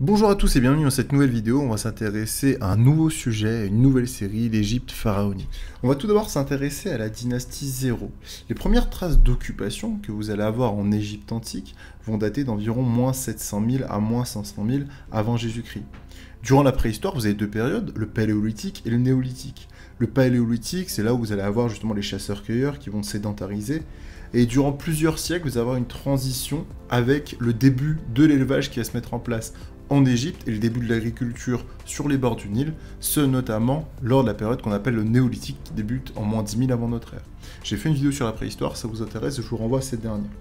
Bonjour à tous et bienvenue dans cette nouvelle vidéo. On va s'intéresser à un nouveau sujet, à une nouvelle série, l'Égypte pharaonique. On va tout d'abord s'intéresser à la dynastie 0. Les premières traces d'occupation que vous allez avoir en Égypte antique vont dater d'environ moins 700 000 à moins 500 000 avant Jésus-Christ. Durant la préhistoire, vous avez deux périodes, le paléolithique et le néolithique. Le paléolithique, c'est là où vous allez avoir justement les chasseurs-cueilleurs qui vont se sédentariser. Et durant plusieurs siècles, vous allez avoir une transition avec le début de l'élevage qui va se mettre en place en Égypte et le début de l'agriculture sur les bords du Nil, ce notamment lors de la période qu'on appelle le néolithique qui débute en moins 10 000 avant notre ère. J'ai fait une vidéo sur la préhistoire, ça vous intéresse, je vous renvoie à cette dernière.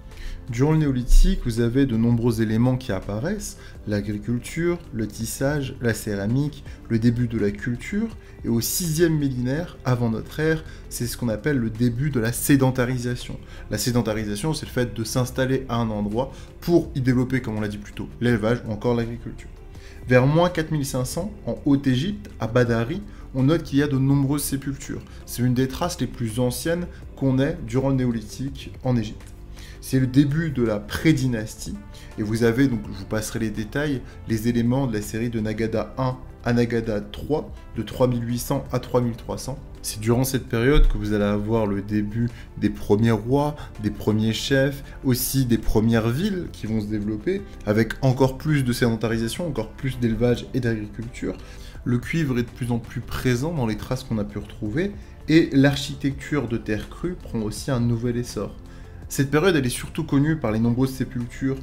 Durant le néolithique, vous avez de nombreux éléments qui apparaissent, l'agriculture, le tissage, la céramique, le début de la culture, et au 6e millénaire avant notre ère, c'est ce qu'on appelle le début de la sédentarisation. La sédentarisation, c'est le fait de s'installer à un endroit pour y développer, comme on l'a dit plus tôt, l'élevage ou encore l'agriculture. Vers moins 4500, en Haute-Égypte, à Badari, on note qu'il y a de nombreuses sépultures. C'est une des traces les plus anciennes qu'on ait durant le néolithique en Égypte. C'est le début de la pré-dynastie, et vous avez, donc je vous passerai les détails, les éléments de la série de Nagada 1 à Nagada 3, de 3800 à 3300. C'est durant cette période que vous allez avoir le début des premiers rois, des premiers chefs, aussi des premières villes qui vont se développer, avec encore plus de sédentarisation, encore plus d'élevage et d'agriculture. Le cuivre est de plus en plus présent dans les traces qu'on a pu retrouver, et l'architecture de terre crue prend aussi un nouvel essor. Cette période, elle est surtout connue par les nombreuses sépultures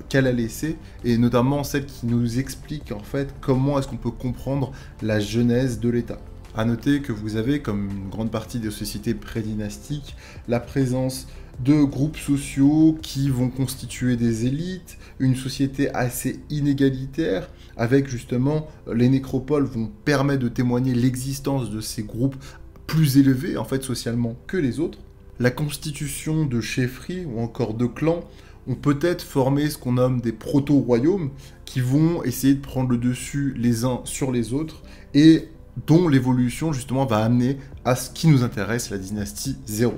qu'elle a laissées, et notamment celle qui nous explique en fait comment est-ce qu'on peut comprendre la genèse de l'État. A noter que vous avez, comme une grande partie des sociétés prédynastiques, la présence de groupes sociaux qui vont constituer des élites, une société assez inégalitaire, avec justement les nécropoles vont permettre de témoigner l'existence de ces groupes plus élevés en fait socialement que les autres. La constitution de chefferies ou encore de clans ont peut-être formé ce qu'on nomme des proto-royaumes qui vont essayer de prendre le dessus les uns sur les autres et dont l'évolution justement va amener à ce qui nous intéresse, la dynastie 0.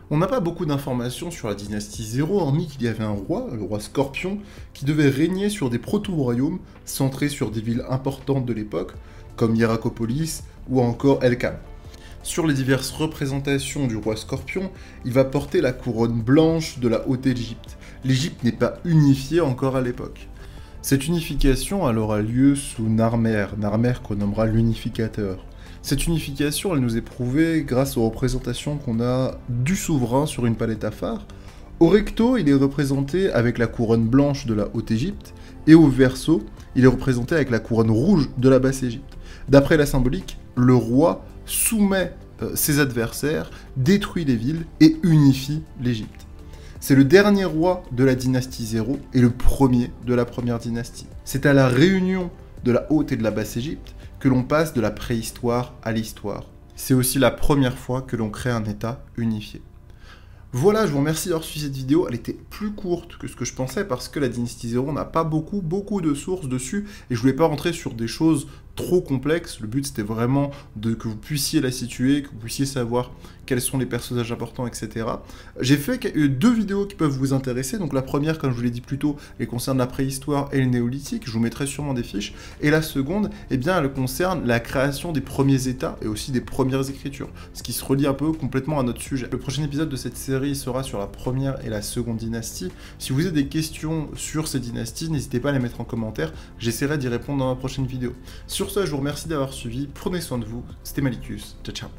On n'a pas beaucoup d'informations sur la dynastie 0, hormis qu'il y avait un roi, le roi Scorpion, qui devait régner sur des proto-royaumes centrés sur des villes importantes de l'époque, comme Hierakopolis ou encore El-Kham. Sur les diverses représentations du roi Scorpion, il va porter la couronne blanche de la Haute-Égypte. L'Égypte n'est pas unifiée encore à l'époque. Cette unification elle aura lieu sous Narmer qu'on nommera l'unificateur. Cette unification, elle nous est prouvée grâce aux représentations qu'on a du souverain sur une palette à phare. Au recto, il est représenté avec la couronne blanche de la Haute-Égypte, et au verso, il est représenté avec la couronne rouge de la Basse-Égypte. D'après la symbolique, le roi soumet ses adversaires, détruit les villes et unifie l'Égypte. C'est le dernier roi de la dynastie 0 et le premier de la première dynastie. C'est à la réunion de la Haute et de la Basse-Égypte que l'on passe de la préhistoire à l'histoire. C'est aussi la première fois que l'on crée un État unifié. Voilà, je vous remercie d'avoir suivi cette vidéo. Elle était plus courte que ce que je pensais parce que la dynastie 0 n'a pas beaucoup de sources dessus et je voulais pas rentrer sur des choses trop complexes. Le but c'était vraiment que vous puissiez la situer, que vous puissiez savoir quels sont les personnages importants, etc. J'ai fait deux vidéos qui peuvent vous intéresser. Donc la première, comme je vous l'ai dit plus tôt, elle concerne la préhistoire et le néolithique. Je vous mettrai sûrement des fiches. Et la seconde, eh bien, elle concerne la création des premiers États et aussi des premières écritures. Ce qui se relie un peu complètement à notre sujet. Le prochain épisode de cette série sera sur la première et la seconde dynastie. Si vous avez des questions sur ces dynasties, n'hésitez pas à les mettre en commentaire. J'essaierai d'y répondre dans ma prochaine vidéo. Sur ce, je vous remercie d'avoir suivi. Prenez soin de vous. C'était Malicus. Ciao, ciao.